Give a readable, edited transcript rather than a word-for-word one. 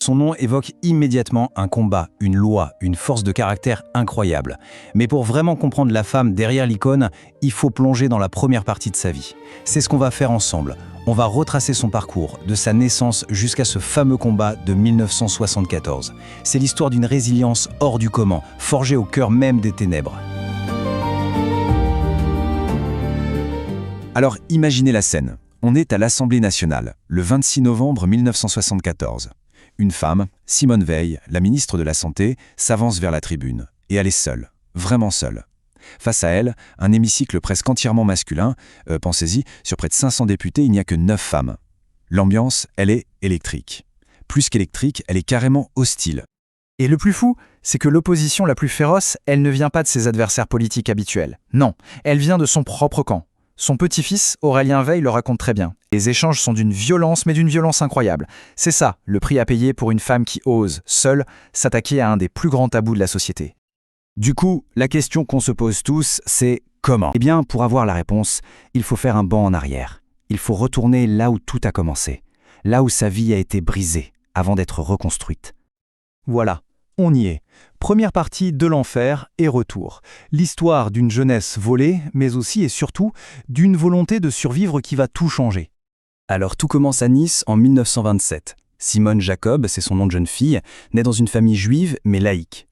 Son nom évoque immédiatement un combat, une loi, une force de caractère incroyable. Mais pour vraiment comprendre la femme derrière l'icône, il faut plonger dans la première partie de sa vie. C'est ce qu'on va faire ensemble. On va retracer son parcours, de sa naissance jusqu'à ce fameux combat de 1974. C'est l'histoire d'une résilience hors du commun, forgée au cœur même des ténèbres. Alors imaginez la scène. On est à l'Assemblée nationale, le 26 novembre 1974. Une femme, Simone Veil, la ministre de la Santé, s'avance vers la tribune. Et elle est seule, vraiment seule. Face à elle, un hémicycle presque entièrement masculin. Pensez-y, sur près de 500 députés, il n'y a que 9 femmes. L'ambiance, elle est électrique. Plus qu'électrique, elle est carrément hostile. Et le plus fou, c'est que l'opposition la plus féroce, elle ne vient pas de ses adversaires politiques habituels. Non, elle vient de son propre camp. Son petit-fils, Aurélien Veil, le raconte très bien. Les échanges sont d'une violence, mais d'une violence incroyable. C'est ça, le prix à payer pour une femme qui ose, seule, s'attaquer à un des plus grands tabous de la société. Du coup, la question qu'on se pose tous, c'est comment ? Eh bien, pour avoir la réponse, il faut faire un bond en arrière. Il faut retourner là où tout a commencé, là où sa vie a été brisée, avant d'être reconstruite. Voilà, on y est. Première partie de l'enfer et retour. L'histoire d'une jeunesse volée, mais aussi et surtout d'une volonté de survivre qui va tout changer. Alors tout commence à Nice en 1927. Simone Jacob, c'est son nom de jeune fille, naît dans une famille juive mais laïque.